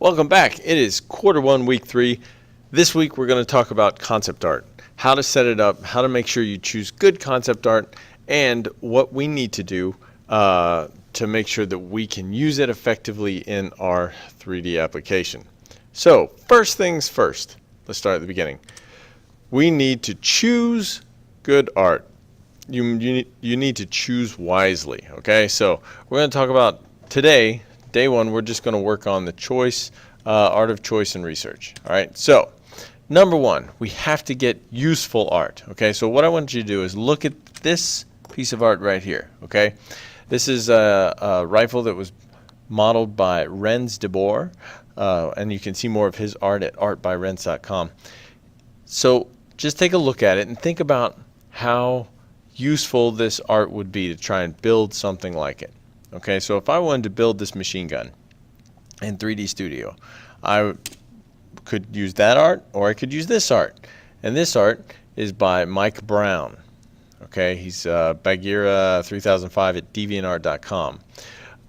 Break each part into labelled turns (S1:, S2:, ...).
S1: Welcome back. It is Q1 week 3. This week we're going to talk about concept art, how to set it up, how to make sure you choose good concept art, and what we need to do to make sure that we can use it effectively in our 3D application. So first things first, let's start at the beginning. We need to choose good art. You need to choose wisely, okay? So we're going to talk about today, day one, we're just going to work on the choice, art of choice and research. All right, so number one, we have to get useful art. Okay, so what I want you to do is look at this piece of art right here. Okay, this is a rifle that was modeled by Renz de Boer, and you can see more of his art at artbyrenz.com. So just take a look at it and think about how useful this art would be to try and build something like it. Okay, so if I wanted to build this machine gun in 3D Studio, I could use that art or I could use this art. And this art is by Mike Brown. Okay, he's Bagheera 3005 at deviantart.com.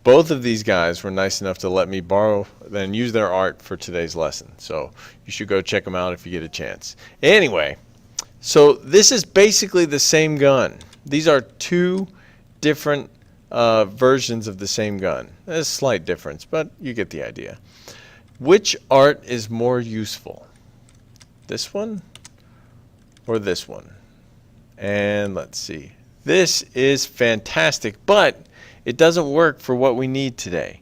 S1: Both of these guys were nice enough to let me borrow and use their art for today's lesson. So you should go check them out if you get a chance. Anyway, so this is basically the same gun. These are two different versions of the same gun. There's a slight difference, but you get the idea. Which art is more useful? This one or this one? And let's see. This is fantastic, but it doesn't work for what we need today,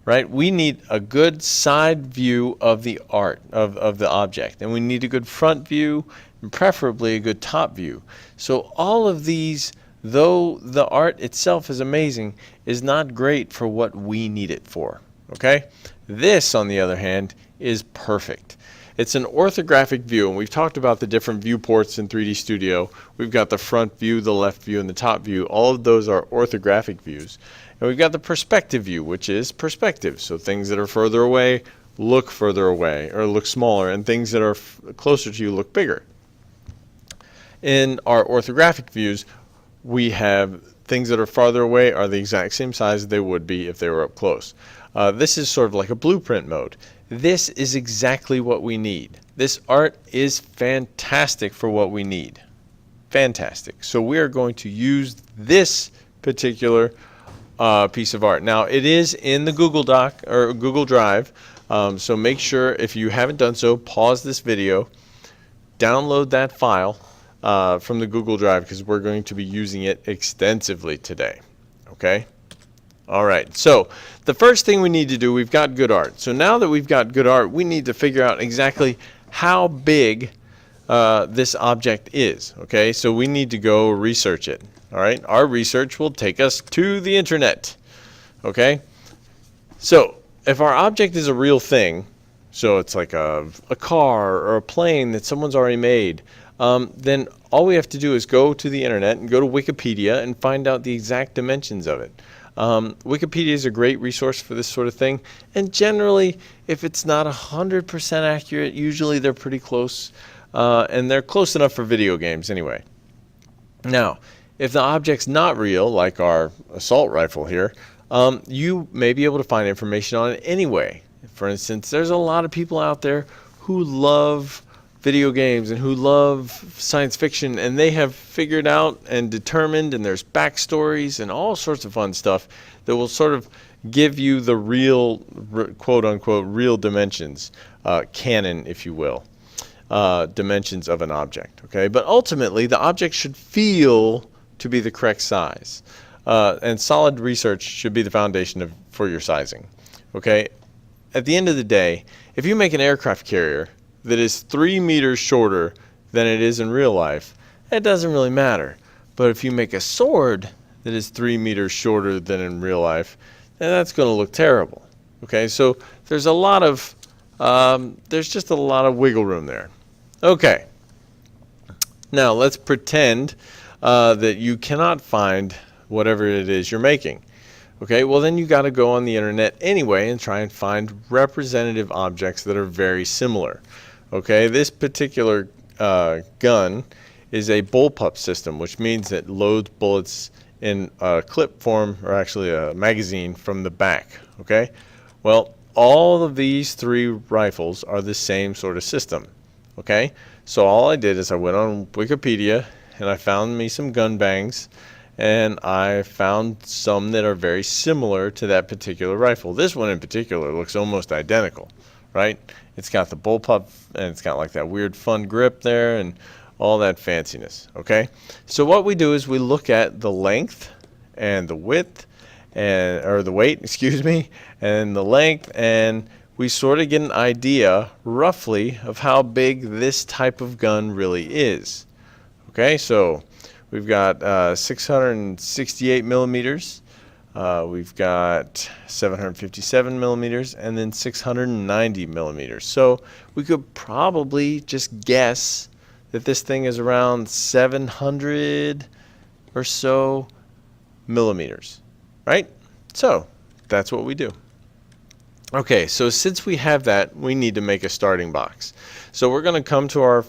S1: right? We need a good side view of the art, of the object, and we need a good front view and preferably a good top view. So all of these, though the art itself is amazing, is not great for what we need it for, okay? This, on the other hand, is perfect. It's an orthographic view, and we've talked about the different viewports in 3D Studio. We've got the front view, the left view, and the top view. All of those are orthographic views. And we've got the perspective view, which is perspective. So things that are further away look further away, or look smaller, and things that are closer to you look bigger. In our orthographic views, we have things that are farther away are the exact same size they would be if they were up close. This is sort of like a blueprint mode. This is exactly what we need. This art is fantastic for what we need. Fantastic. So we are going to use this particular piece of art. Now it is in the Google Doc or Google Drive, so make sure if you haven't done so, pause this video, download that file from the Google Drive because we're going to be using it extensively today. Okay? All right, so the first thing we need to do, we've got good art. So now that we've got good art, we need to figure out exactly how big this object is. Okay, so we need to go research it. All right, our research will take us to the internet. Okay, so if our object is a real thing, so it's like a car or a plane that someone's already made, then all we have to do is go to the internet and go to Wikipedia and find out the exact dimensions of it. Wikipedia is a great resource for this sort of thing, and generally if it's not 100% accurate, usually they're pretty close, and they're close enough for video games anyway. Now if the object's not real, like our assault rifle here, you may be able to find information on it anyway. For instance, there's a lot of people out there who love video games and who love science fiction, and they have figured out and determined, and there's backstories and all sorts of fun stuff that will sort of give you the real, quote-unquote, real dimensions, canon, if you will, dimensions of an object. Okay, but ultimately the object should feel to be the correct size, and solid research should be the foundation for your sizing. Okay, at the end of the day, if you make an aircraft carrier that is 3 meters shorter than it is in real life, it doesn't really matter. But if you make a sword that is 3 meters shorter than in real life, then that's going to look terrible. Okay, so there's a lot of, there's just a lot of wiggle room there. Okay, now let's pretend that you cannot find whatever it is you're making. Okay, well then you got to go on the internet anyway and try and find representative objects that are very similar. Okay, this particular gun is a Bullpup system, which means it loads bullets in a clip form, or actually a magazine, from the back. Okay, well, all of these three rifles are the same sort of system. Okay, so all I did is I went on Wikipedia and I found me some gun bangs, and I found some that are very similar to that particular rifle. This one in particular looks almost identical, right? It's got the Bullpup, and it's got like that weird fun grip there and all that fanciness. Okay, so what we do is we look at the length and the width, and or the weight, excuse me, and the length, and we sort of get an idea roughly of how big this type of gun really is. Okay, so we've got 668 millimeters, we've got 757 millimeters, and then 690 millimeters. So we could probably just guess that this thing is around 700 or so millimeters, right? So that's what we do. Okay, so since we have that, we need to make a starting box. So we're going to come to our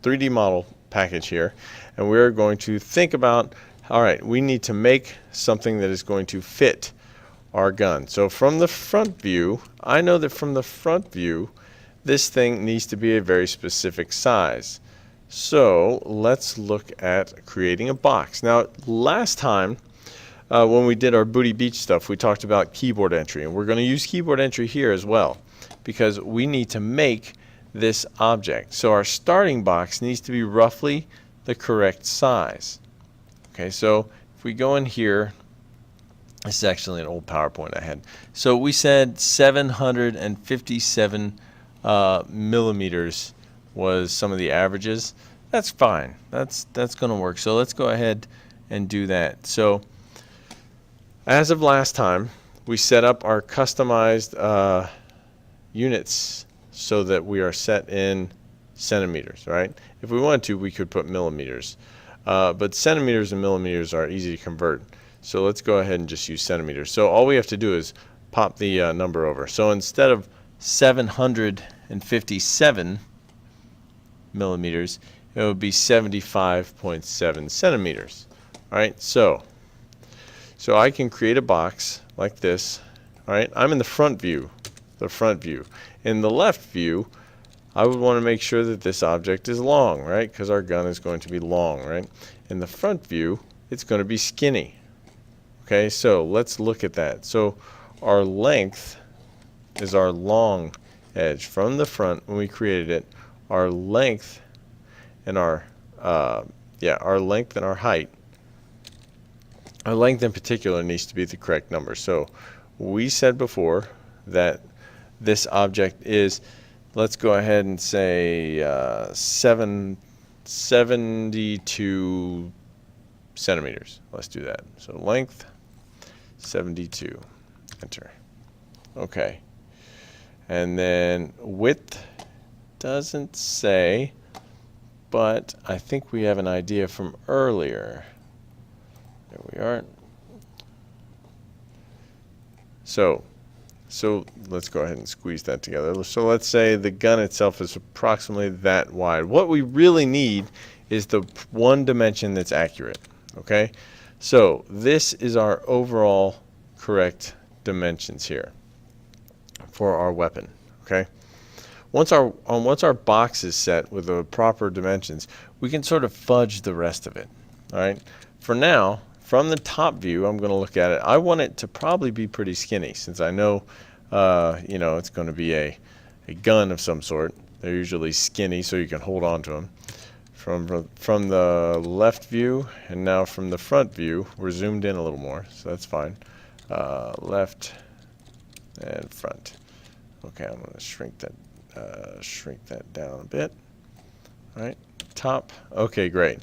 S1: 3D model package here, and we're going to think about, all right, we need to make something that is going to fit our gun. So from the front view, I know that from the front view, this thing needs to be a very specific size. So let's look at creating a box. Now, last time, when we did our Booty Beach stuff, we talked about keyboard entry, and we're going to use keyboard entry here as well, because we need to make this object. So our starting box needs to be roughly the correct size. Okay, so if we go in here, this is actually an old PowerPoint I had. So we said 757 millimeters was some of the averages. That's fine. That's going to work. So let's go ahead and do that. So as of last time, we set up our customized units so that we are set in centimeters, right? If we wanted to, we could put millimeters. But centimeters and millimeters are easy to convert. So let's go ahead and just use centimeters. So all we have to do is pop the number over. So instead of 757 millimeters, it would be 75.7 centimeters. All right, so I can create a box like this. All right, I'm in the front view. In the left view, I would want to make sure that this object is long, right? Because our gun is going to be long, right? In the front view, it's going to be skinny. Okay, so let's look at that. So our length is our long edge from the front when we created it. Our length and our length and our height. Our length in particular needs to be the correct number. So we said before that this object is, let's go ahead and say 72 centimeters. Let's do that. So length 72. Enter. Okay. And then width doesn't say, but I think we have an idea from earlier. There we are. So let's go ahead and squeeze that together. So let's say the gun itself is approximately that wide. What we really need is the one dimension that's accurate. Okay? So this is our overall correct dimensions here for our weapon. Okay? Once our box is set with the proper dimensions, we can sort of fudge the rest of it. All right? For now, from the top view, I'm going to look at it. I want it to probably be pretty skinny, since I know, it's going to be a gun of some sort. They're usually skinny, so you can hold on to them. From the left view, and now from the front view, we're zoomed in a little more, so that's fine. Left and front. Okay, I'm going to shrink that down a bit. All right, top. Okay, great.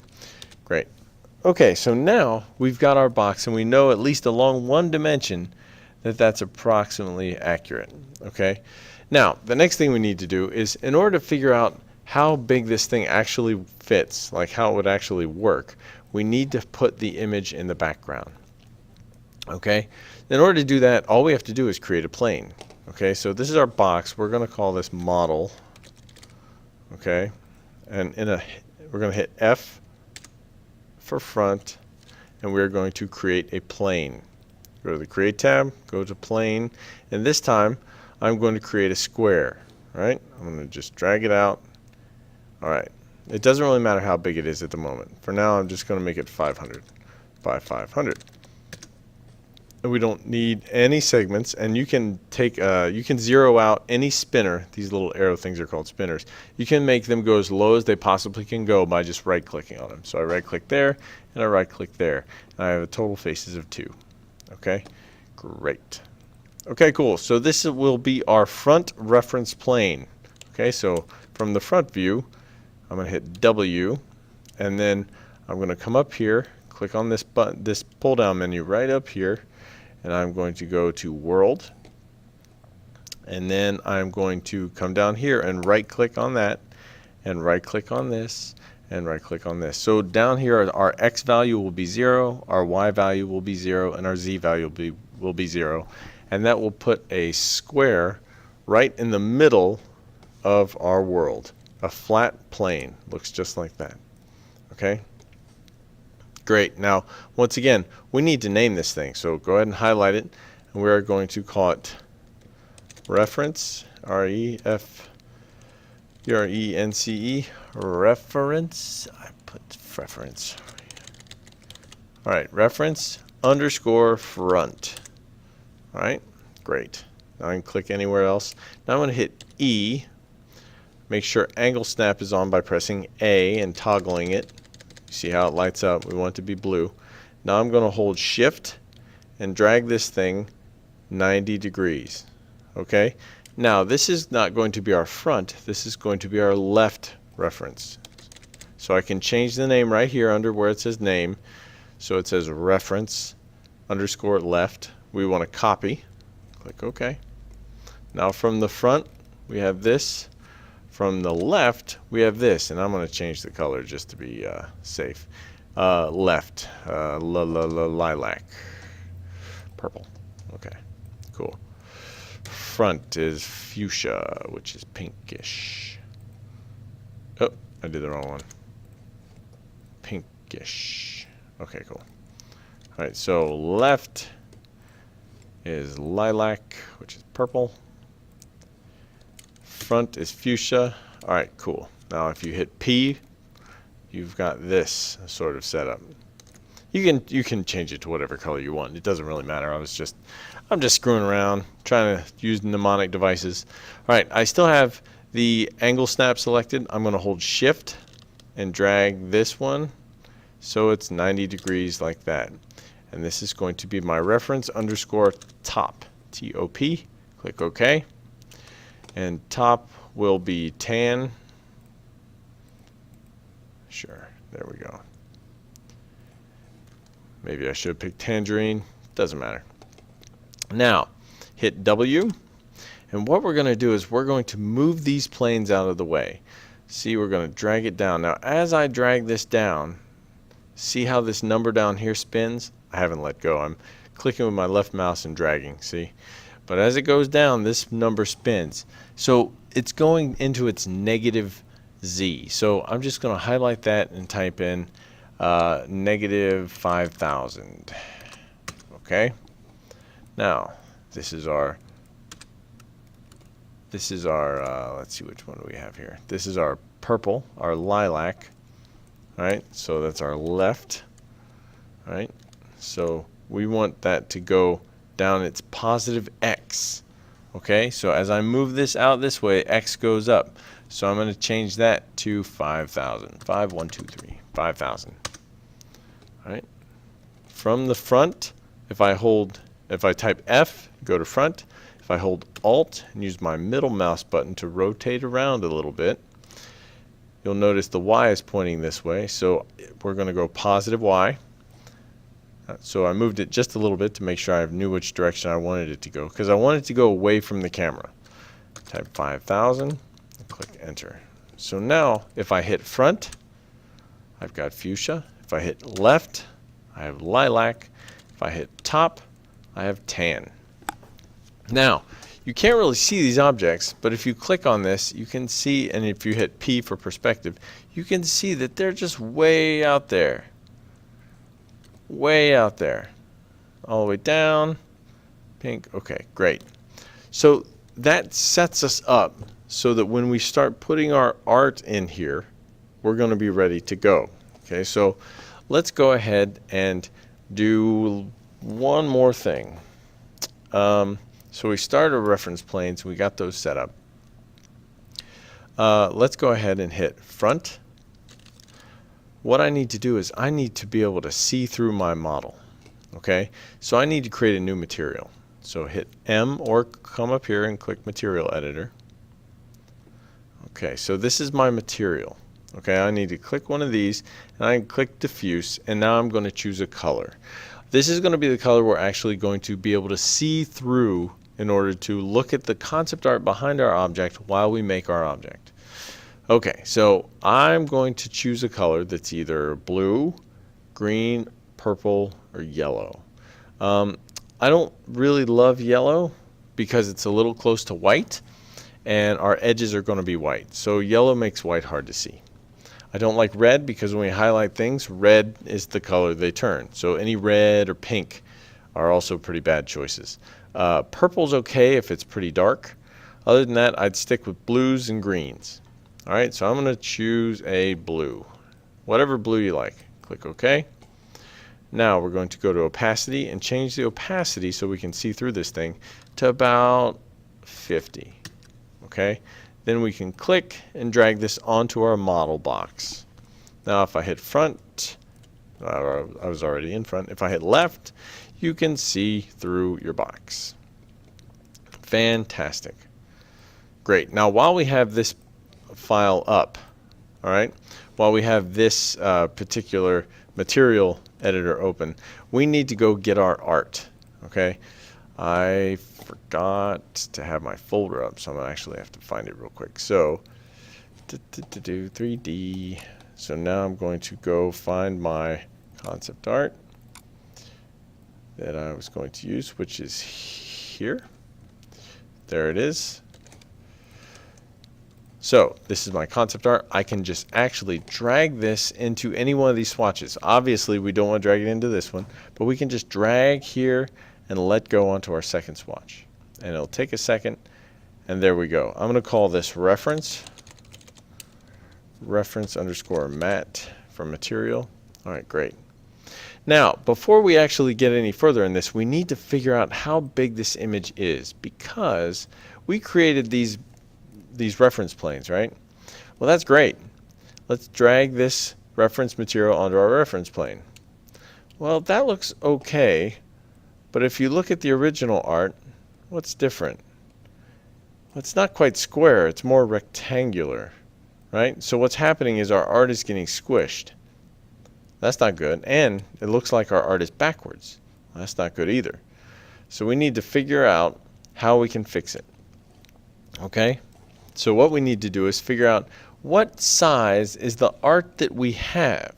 S1: Okay, so now we've got our box, and we know at least along one dimension that that's approximately accurate. Okay, now the next thing we need to do is, in order to figure out how big this thing actually fits, like how it would actually work, we need to put the image in the background. Okay, in order to do that, all we have to do is create a plane. Okay, so this is our box. We're going to call this model. Okay, and we're going to hit F for front, and we're going to create a plane. Go to the Create tab, go to Plane, and this time I'm going to create a square. Right? I'm going to just drag it out. All right. It doesn't really matter how big it is at the moment. For now, I'm just going to make it 500 by 500. And we don't need any segments, and you can take you can zero out any spinner. These little arrow things are called spinners. You can make them go as low as they possibly can go by just right-clicking on them. So I right-click there, and I right-click there. And I have a total faces of 2. Okay, great. Okay, cool. So this will be our front reference plane. Okay, so from the front view, I'm going to hit W, and then I'm going to come up here, click on this button, this pull-down menu right up here, and I'm going to go to World, and then I'm going to come down here and right-click on that, and right-click on this, and right-click on this. So down here, our X value will be 0, our Y value will be 0, and our Z value will be 0, and that will put a square right in the middle of our world. A flat plane looks just like that. Okay, great. Now once again, we need to name this thing, so go ahead and highlight it, and we are going to call it reference, R-E-F-R-E-N-C-E, reference. I put reference. All right, reference underscore front. All right, great. Now I can click anywhere else. Now I'm going to hit E. Make sure angle snap is on by pressing A and toggling it. See how it lights up? We want it to be blue. Now I'm going to hold Shift and drag this thing 90 degrees. Okay? Now this is not going to be our front. This is going to be our left reference. So I can change the name right here under where it says name. So it says reference underscore left. We want to copy. Click OK. Now from the front we have this. From the left, we have this, and I'm going to change the color just to be safe. Left, lilac, purple. Okay, cool. Front is fuchsia, which is pinkish. Oh, I did the wrong one. Pinkish. Okay, cool. All right, so left is lilac, which is purple. Front is fuchsia. All right, cool. Now if you hit P, you've got this sort of setup. You can change it to whatever color you want. It doesn't really matter. I'm just screwing around, trying to use mnemonic devices. All right, I still have the angle snap selected. I'm going to hold Shift and drag this one so it's 90 degrees like that. And this is going to be my reference underscore top, T-O-P. Click OK. And top will be tan. Sure, there we go. Maybe I should have picked tangerine. Doesn't matter. Now, hit W. And what we're going to do is we're going to move these planes out of the way. See, we're going to drag it down. Now, as I drag this down, see how this number down here spins? I haven't let go. I'm clicking with my left mouse and dragging, see? But as it goes down, this number spins. So it's going into its negative Z. So I'm just going to highlight that and type in negative 5,000. Okay. Now this is our let's see, which one do we have here? This is our purple, our lilac. All right. So that's our left. All right. So we want that to go down its positive X. Okay, so as I move this out this way, X goes up. So I'm going to change that to 5,000. 5, 1, 2, 3, 5,000. All right. From the front, if I type F, go to front. If I hold Alt and use my middle mouse button to rotate around a little bit, you'll notice the Y is pointing this way. So we're going to go positive Y. So I moved it just a little bit to make sure I knew which direction I wanted it to go, because I wanted it to go away from the camera. Type 5,000 and click enter. So now if I hit front, I've got fuchsia. If I hit left, I have lilac. If I hit top, I have tan. Now you can't really see these objects, but if you click on this, you can see, and if you hit P for perspective, you can see that they're just way out there. Way out there. all the way down. Pink. Okay, great. So that sets us up so that when we start putting our art in here, we're going to be ready to go. Okay, so let's go ahead and do one more thing. So we started our reference planes. We got those set up. Let's go ahead and hit front. What I need to do is I need to be able to see through my model. Okay, so I need to create a new material. So hit M or come up here and click Material Editor. Okay, so this is my material. Okay, I need to click one of these and I can click Diffuse, and now I'm going to choose a color. This is going to be the color we're actually going to be able to see through in order to look at the concept art behind our object while we make our object. Okay, so I'm going to choose a color that's either blue, green, purple, or yellow. I don't really love yellow because it's a little close to white and our edges are going to be white. So yellow makes white hard to see. I don't like red because when we highlight things, red is the color they turn. So any red or pink are also pretty bad choices. Purple's okay if it's pretty dark. Other than that, I'd stick with blues and greens. All right, so I'm going to choose a blue. Whatever blue you like. Click OK. Now we're going to go to opacity and change the opacity so we can see through this thing to about 50. Okay, then we can click and drag this onto our model box. Now if I hit front, I was already in front. If I hit left, you can see through your box. Fantastic. Great. Now while we have this file up, all right, while we have this particular material editor open, we need to go get our art. Okay, I forgot to have my folder up, so I'm gonna actually have to find it real quick. So 3D. So now I'm going to go find my concept art that I was going to use, which is here. There it is. So this is my concept art. I can just actually drag this into any one of these swatches. Obviously we don't want to drag it into this one, but we can just drag here and let go onto our second swatch. And it'll take a second, and there we go. I'm going to call this reference underscore matte from material. All right, great. Now, before we actually get any further in this, we need to figure out how big this image is, because we created these reference planes, right? Well, that's great. Let's drag this reference material onto our reference plane. Well, that looks okay, but if you look at the original art, what's different? Well, it's not quite square, it's more rectangular, right? So what's happening is our art is getting squished. That's not good, and it looks like our art is backwards. That's not good either. So we need to figure out how we can fix it. Okay? So what we need to do is figure out what size is the art that we have.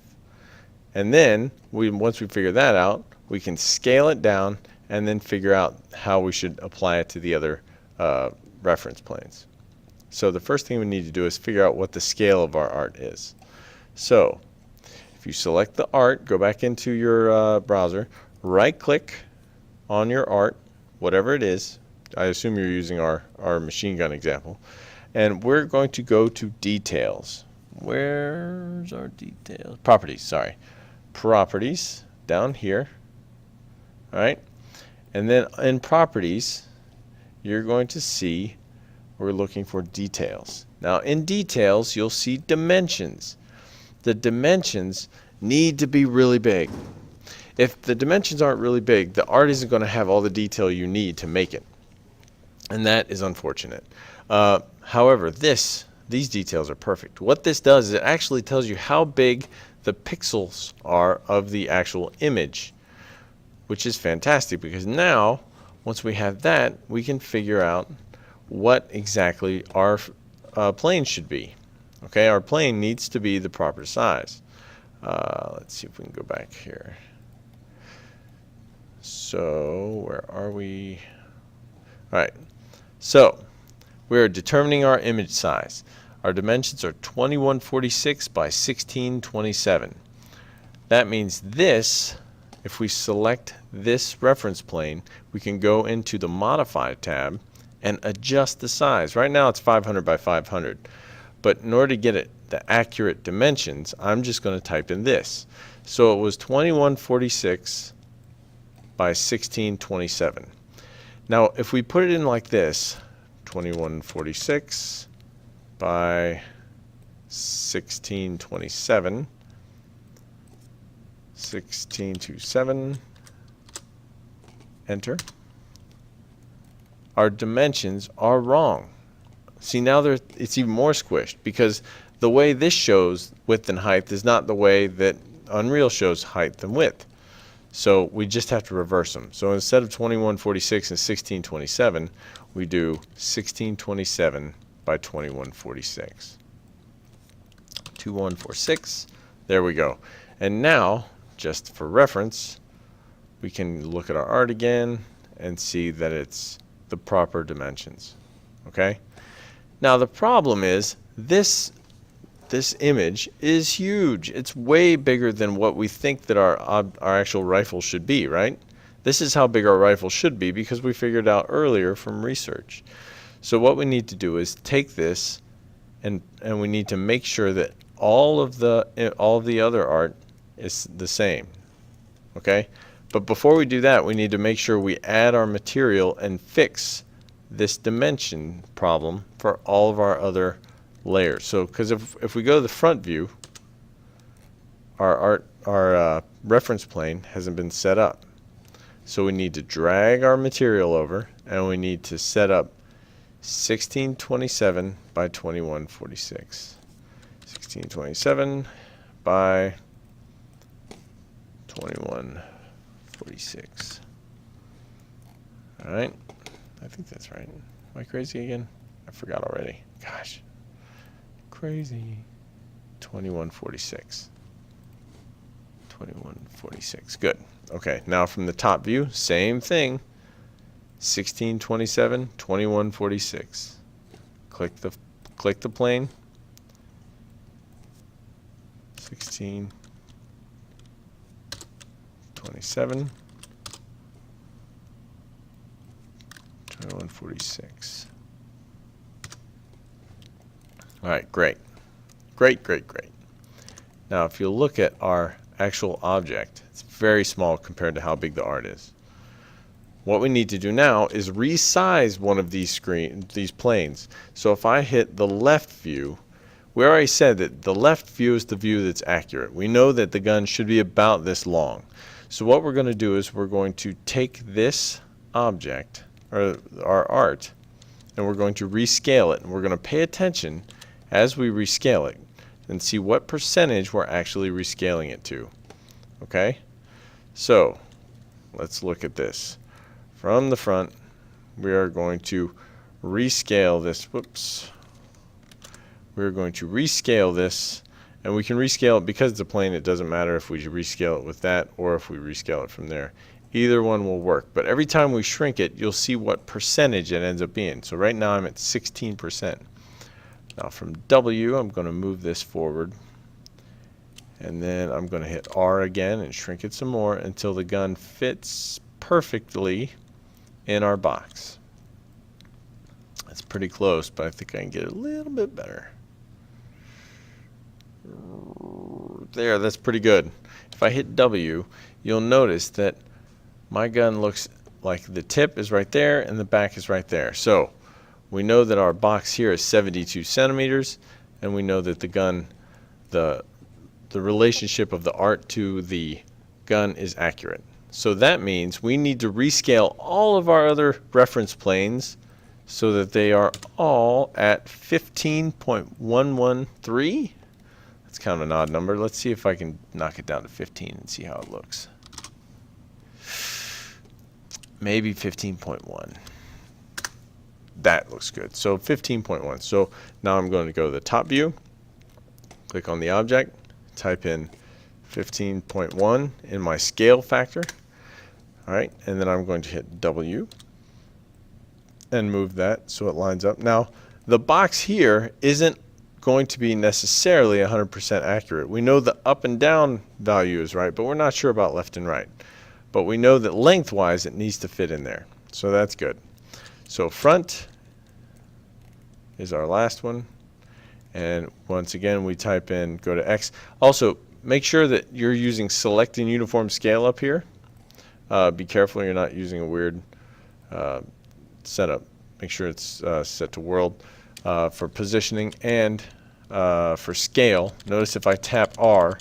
S1: And then, once we figure that out, we can scale it down and then figure out how we should apply it to the other reference planes. So the first thing we need to do is figure out what the scale of our art is. So if you select the art, go back into your browser, right-click on your art, whatever it is. I assume you're using our machine gun example. And we're going to go to Details. Where's our Details? Properties, sorry. Properties, down here. All right. And then in Properties, you're going to see we're looking for Details. Now in Details, you'll see Dimensions. The dimensions need to be really big. If the dimensions aren't really big, the art isn't going to have all the detail you need to make it. And that is unfortunate. However, these details are perfect. What this does is it actually tells you how big the pixels are of the actual image, which is fantastic, because now, once we have that, we can figure out what exactly our plane should be. Okay, our plane needs to be the proper size. Let's see if we can go back here. So, where are we? All right, so we're determining our image size. Our dimensions are 2146 by 1627. That means this if we select this reference plane, we can go into the Modify tab and adjust the size. Right now it's 500 by 500. But in order to get it the accurate dimensions, I'm just going to type in this. So it was 2146 by 1627. Now if we put it in like this, 2146 by 1627, 1627, enter, our dimensions are wrong. See, now it's even more squished, because the way this shows width and height is not the way that Unreal shows height and width. So we just have to reverse them. So instead of 2146 and 1627, we do 1627 by 2146. 2146, there we go. And now, just for reference, we can look at our art again and see that it's the proper dimensions. Okay? Now the problem is this image is huge. It's way bigger than what we think that our actual rifle should be, right? This is how big our rifle should be because we figured out earlier from research. So what we need to do is take this and we need to make sure that all of the other art is the same. Okay? But before we do that, we need to make sure we add our material and fix this dimension problem for all of our other layers. So because if we go to the front view, our reference plane hasn't been set up. So we need to drag our material over and we need to set up 1627 by 2146. 1627 by 2146. All right. I think that's right. Am I crazy again? I forgot already. Gosh. Crazy. 2146. 2146. Good. Okay, now from the top view, same thing. 1627, 2146. Click the plane. 1627. 2146. All right, great. Great. Now, if you look at our actual object, it's very small compared to how big the art is. What we need to do now is resize one of these planes. So if I hit the left view, we already said that the left view is the view that's accurate. We know that the gun should be about this long. So what we're going to do is we're going to take this object, or our art, and we're going to rescale it. And we're going to pay attention as we rescale it and see what percentage we're actually rescaling it to. Okay? So let's look at this. From the front, we are going to rescale this. Whoops. We're going to rescale this, and we can rescale it because it's a plane. It doesn't matter if we rescale it with that or if we rescale it from there. Either one will work, but every time we shrink it, you'll see what percentage it ends up being. So right now I'm at 16%. Now from W, I'm going to move this forward, and then I'm going to hit R again and shrink it some more until the gun fits perfectly in our box. That's pretty close, but I think I can get it a little bit better. There, that's pretty good. If I hit W, you'll notice that my gun looks like the tip is right there and the back is right there. So we know that our box here is 72 centimeters, and we know that the gun, the relationship of the art to the gun is accurate. So that means we need to rescale all of our other reference planes so that they are all at 15.113. That's kind of an odd number. Let's see if I can knock it down to 15 and see how it looks. Maybe 15.1. That looks good. So 15.1. So now I'm going to go to the top view, click on the object, type in 15.1 in my scale factor. All right, and then I'm going to hit W and move that so it lines up. Now, the box here isn't going to be necessarily 100% accurate. We know the up and down value is right, but we're not sure about left and right. but we know that lengthwise it needs to fit in there. So that's good. So front is our last one. And once again, we type in, go to X. Also, make sure that you're using select and uniform scale up here. Be careful you're not using a weird setup. Make sure it's set to world for positioning and for scale. Notice if I tap R,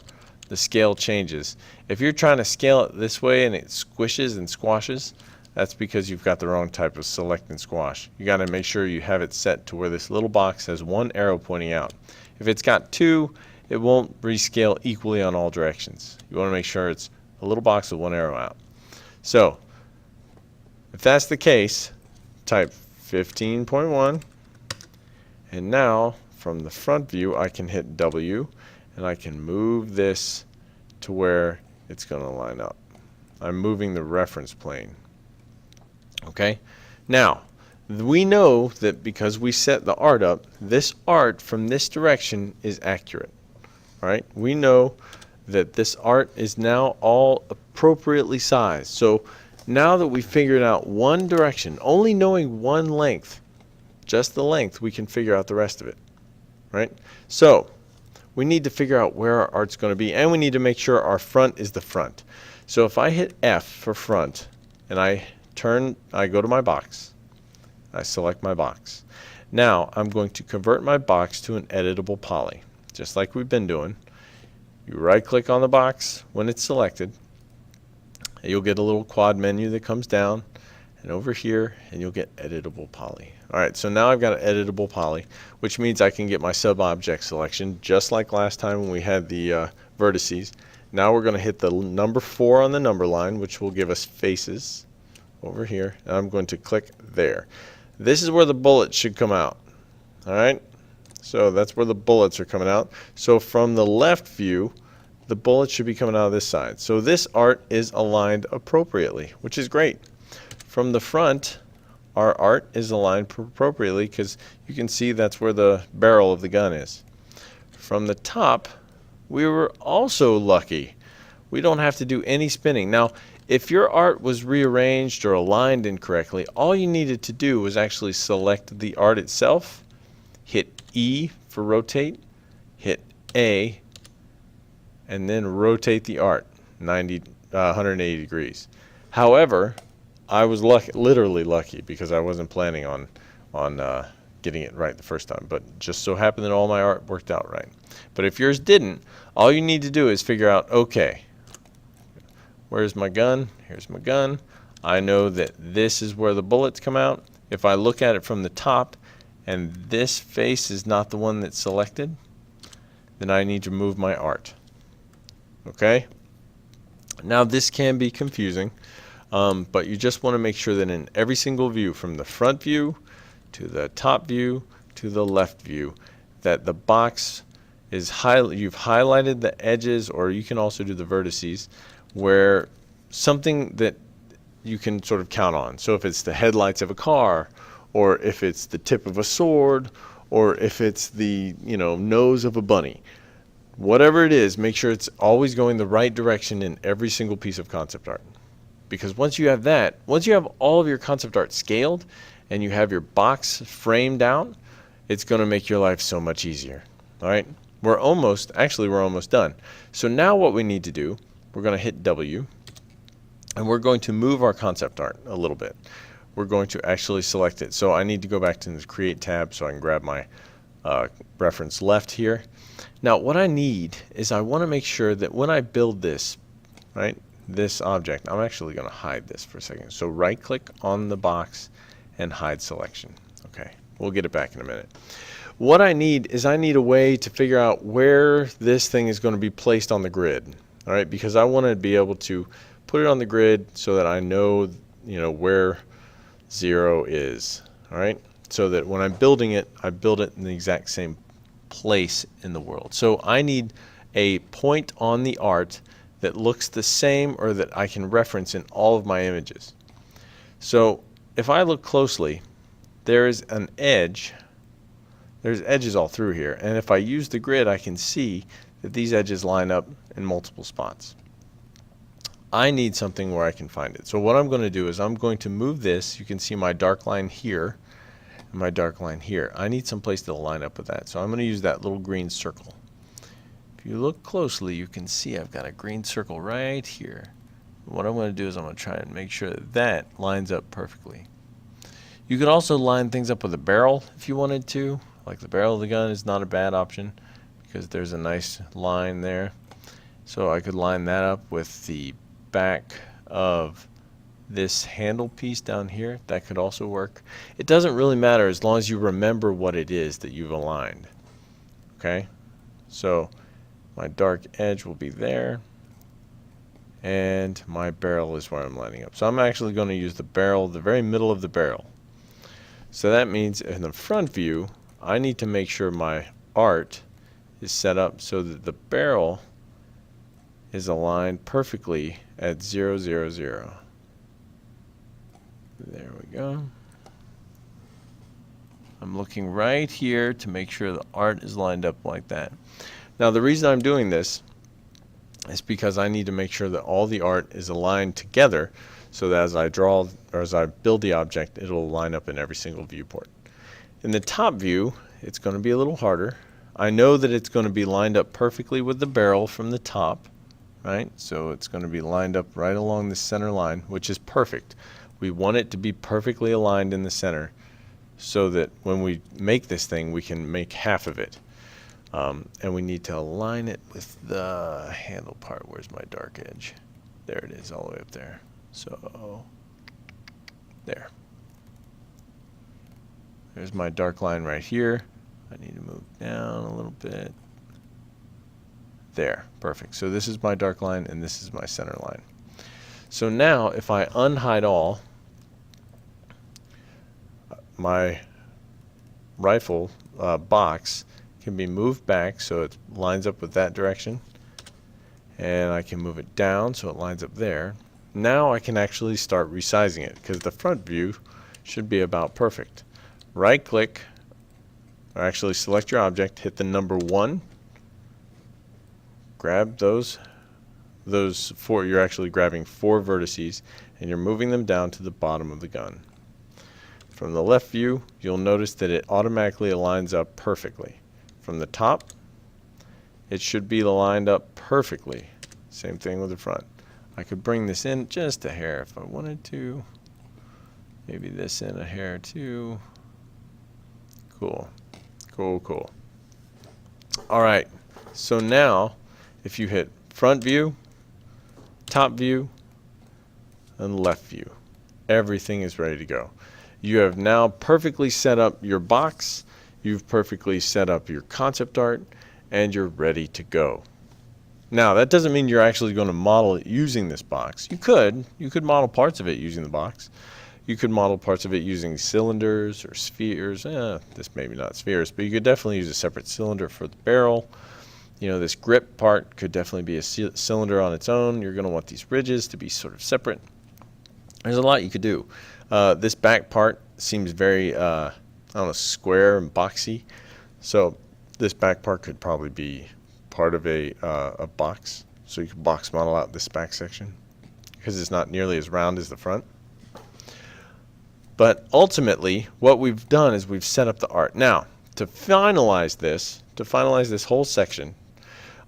S1: the scale changes. If you're trying to scale it this way and it squishes and squashes, that's because you've got the wrong type of select and squash. You got to make sure you have it set to where this little box has one arrow pointing out. If it's got two, it won't rescale equally on all directions. You want to make sure it's a little box with one arrow out. So, if that's the case, type 15.1, and now from the front view I can hit W and I can move this to where it's going to line up. I'm moving the reference plane. Okay, now we know that because we set the art up, this art from this direction is accurate. All right, we know that this art is now all appropriately sized. So now that we figured out one direction, only knowing one length, just the length, we can figure out the rest of it. Right? So we need to figure out where our art's going to be, and we need to make sure our front is the front. So if I hit F for front and I go to my box, I select my box. Now I'm going to convert my box to an editable poly, just like we've been doing. You right click on the box when it's selected. You'll get a little quad menu that comes down, and over here, and you'll get editable poly. Alright, so now I've got an editable poly, which means I can get my sub-object selection, just like last time when we had the vertices. Now we're going to hit the number 4 on the number line, which will give us faces over here, and I'm going to click there. This is where the bullets should come out. Alright, so that's where the bullets are coming out. So from the left view, the bullets should be coming out of this side. So this art is aligned appropriately, which is great. From the front, our art is aligned appropriately because you can see that's where the barrel of the gun is. From the top, we were also lucky. We don't have to do any spinning. Now, if your art was rearranged or aligned incorrectly, all you needed to do was actually select the art itself, hit E for rotate, hit A, and then rotate the art 180 degrees. However, I was literally lucky because I wasn't planning on getting it right the first time, but just so happened that all my art worked out right. But if yours didn't, all you need to do is figure out, okay, where's my gun? Here's my gun. I know that this is where the bullets come out. If I look at it from the top and this face is not the one that's selected, then I need to move my art. Okay? Now this can be confusing, but you just want to make sure that in every single view, from the front view to the top view to the left view, that the box is you've highlighted the edges, or you can also do the vertices, where something that you can sort of count on. So if it's the headlights of a car, or if it's the tip of a sword, or if it's the nose of a bunny, whatever it is, make sure it's always going the right direction in every single piece of concept art. Because once you have that, once you have all of your concept art scaled and you have your box framed out, it's going to make your life so much easier. All right, we're almost done. So now what we need to do, we're going to hit W, and we're going to move our concept art a little bit. We're going to actually select it. So I need to go back to the Create tab so I can grab my reference left here. Now what I need is I want to make sure that when I build this, right, this object, I'm actually going to hide this for a second. So right click on the box and hide selection. Okay, we'll get it back in a minute. What I need is I need a way to figure out where this thing is going to be placed on the grid. All right, because I want to be able to put it on the grid so that I know, where 0 is. All right, so that when I'm building it, I build it in the exact same place in the world. So I need a point on the art that looks the same, or that I can reference in all of my images. So if I look closely, there is an edge. There's edges all through here, and if I use the grid, I can see that these edges line up in multiple spots. I need something where I can find it. So what I'm going to do is I'm going to move this. You can see my dark line here and my dark line here. I need some place to line up with that. So I'm going to use that little green circle. If you look closely, you can see I've got a green circle right here. What I'm going to do is I'm going to try and make sure that that lines up perfectly. You could also line things up with a barrel if you wanted to. Like the barrel of the gun is not a bad option because there's a nice line there. So I could line that up with the back of this handle piece down here. That could also work. It doesn't really matter as long as you remember what it is that you've aligned. Okay? So my dark edge will be there. And my barrel is where I'm lining up. So I'm actually going to use the barrel, the very middle of the barrel. So that means in the front view, I need to make sure my art is set up so that the barrel is aligned perfectly at 0, 0, 0. There we go. I'm looking right here to make sure the art is lined up like that. Now the reason I'm doing this is because I need to make sure that all the art is aligned together so that as I draw or as I build the object, it'll line up in every single viewport. In the top view, it's going to be a little harder. I know that it's going to be lined up perfectly with the barrel from the top, right? So it's going to be lined up right along the center line, which is perfect. We want it to be perfectly aligned in the center so that when we make this thing, we can make half of it. And we need to align it with the handle part. Where's my dark edge? There it is, all the way up there. So, there. There's my dark line right here. I need to move down a little bit. There, perfect. So this is my dark line and this is my center line. So now if I unhide all, my rifle box can be moved back so it lines up with that direction. And I can move it down so it lines up there. Now I can actually start resizing it because the front view should be about perfect. Right click, or actually select your object, hit the number 1, grab those four, you're actually grabbing 4 vertices and you're moving them down to the bottom of the gun. From the left view, you'll notice that it automatically aligns up perfectly. From the top, it should be lined up perfectly. Same thing with the front. I could bring this in just a hair if I wanted to. Maybe this in a hair too. Cool. Cool, cool. All right. So now, if you hit front view, top view, and left view, everything is ready to go. You have now perfectly set up your box. You've perfectly set up your concept art, and you're ready to go. Now, that doesn't mean you're actually going to model it using this box. You could model parts of it using the box. You could model parts of it using cylinders or spheres. This maybe not spheres, but you could definitely use a separate cylinder for the barrel. You know, this grip part could definitely be a cylinder on its own. You're going to want these ridges to be sort of separate. There's a lot you could do. This back part seems very, I don't know, square and boxy. So this back part could probably be part of a box. So you can box model out this back section because it's not nearly as round as the front. But ultimately, what we've done is we've set up the art. Now, to finalize this whole section,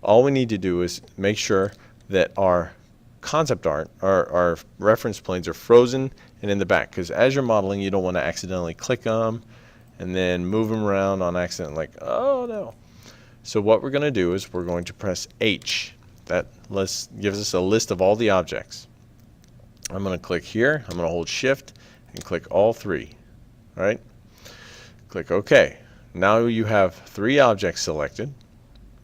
S1: all we need to do is make sure that our concept art, our reference planes are frozen and in the back. Because as you're modeling, you don't want to accidentally click them and then move them around on accident like, oh no. So what we're going to do is we're going to press H. That gives us a list of all the objects. I'm going to click here. I'm going to hold Shift and click all 3. All right? Click OK. Now you have 3 objects selected,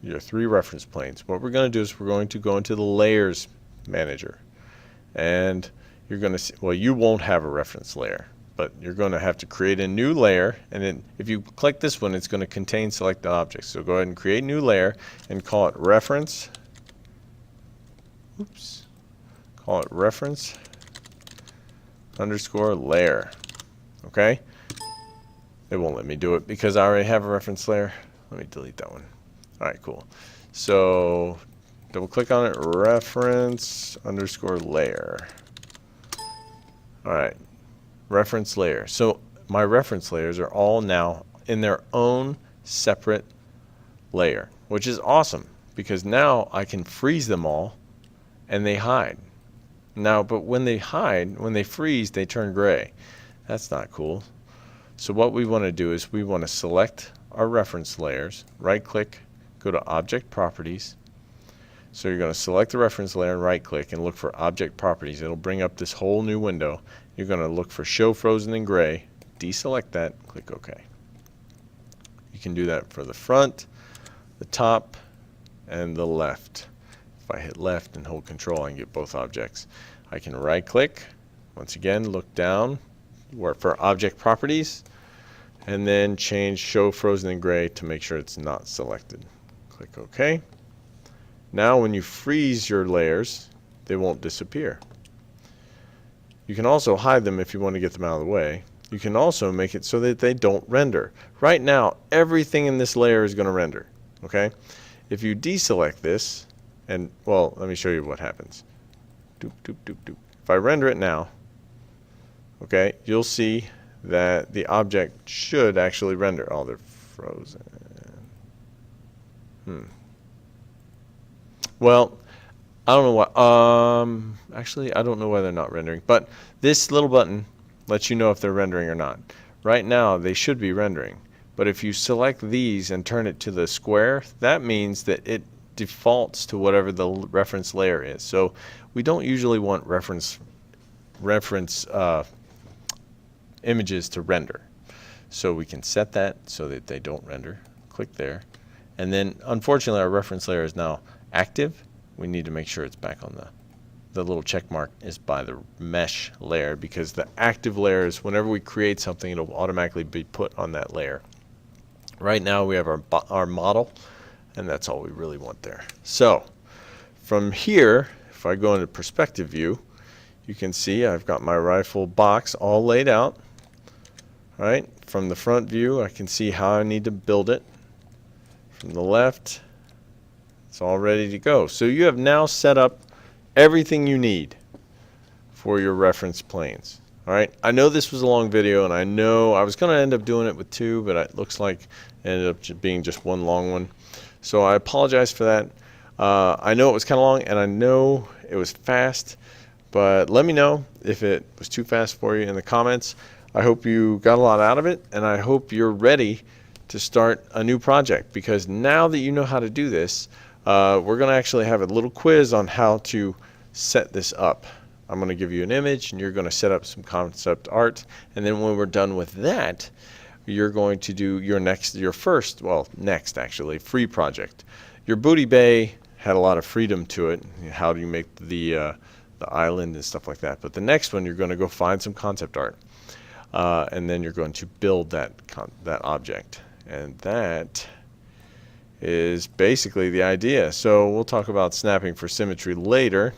S1: your 3 reference planes. What we're going to do is we're going to go into the Layers Manager. And you're going to see, well, you won't have a reference layer, but you're going to have to create a new layer. And then if you click this one, it's going to contain selected objects. So go ahead and create a new layer and call it reference. Oops. Call it reference underscore layer. Okay? It won't let me do it because I already have a reference layer. Let me delete that one. All right, cool. So double click on it, reference underscore layer. All right, reference layer. So my reference layers are all now in their own separate layer, which is awesome because now I can freeze them all and they hide. Now, but when they hide, when they freeze, they turn gray. That's not cool. So what we want to do is we want to select our reference layers, right click, go to Object Properties. So you're going to select the reference layer and right click and look for Object Properties. It'll bring up this whole new window. You're going to look for Show Frozen in Gray, deselect that, click OK. You can do that for the front, the top, and the left. If I hit left and hold Control, I can get both objects. I can right click, once again look down for Object Properties, and then change Show Frozen in Gray to make sure it's not selected. Click OK. Now when you freeze your layers, they won't disappear. You can also hide them if you want to get them out of the way. You can also make it so that they don't render. Right now, everything in this layer is going to render. Okay? If you deselect this, and well, let me show you what happens. Doop, doop, doop, doop. If I render it now, okay, you'll see that the object should actually render. Oh, they're frozen. Well, I don't know why. Actually, I don't know why they're not rendering. But this little button lets you know if they're rendering or not. Right now, they should be rendering. But if you select these and turn it to the square, that means that it defaults to whatever the reference layer is. So we don't usually want reference images to render. So we can set that so that they don't render. Click there. And then, unfortunately, our reference layer is now active. We need to make sure it's back on the little check mark is by the mesh layer, because the active layer is whenever we create something, it'll automatically be put on that layer. Right now we have our model, and that's all we really want there. So from here, if I go into perspective view, you can see I've got my rifle box all laid out. All right, from the front view, I can see how I need to build it. From the left, it's all ready to go. So you have now set up everything you need for your reference planes. All right, I know this was a long video, and I know I was going to end up doing it with two, but it looks like it ended up being just one long one. So I apologize for that. I know it was kind of long, and I know it was fast, but let me know if it was too fast for you in the comments. I hope you got a lot out of it, and I hope you're ready to start a new project, because now that you know how to do this, we're going to actually have a little quiz on how to set this up. I'm going to give you an image, and you're going to set up some concept art, and then when we're done with that, you're going to do your first free project. Your Booty Bay had a lot of freedom to it. How do you make the island and stuff like that? But the next one, you're going to go find some concept art, and then you're going to build that object, and that is basically the idea. So we'll talk about snapping for symmetry later.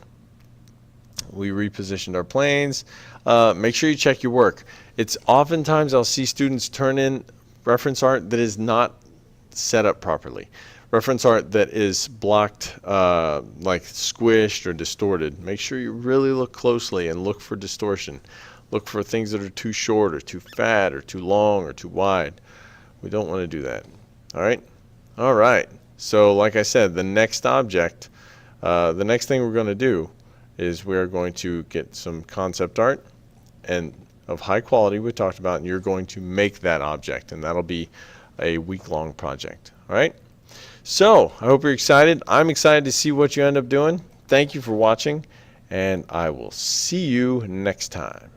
S1: We repositioned our planes. Make sure you check your work. It's oftentimes I'll see students turn in reference art that is not set up properly. Reference art that is blocked, like squished or distorted. Make sure you really look closely and look for distortion. Look for things that are too short or too fat or too long or too wide. We don't want to do that. All right? All right. So like I said, the next object, the next thing we're going to do is we're going to get some concept art and of high quality we talked about, and you're going to make that object, and that'll be a week-long project. All right? So I hope you're excited. I'm excited to see what you end up doing. Thank you for watching, and I will see you next time.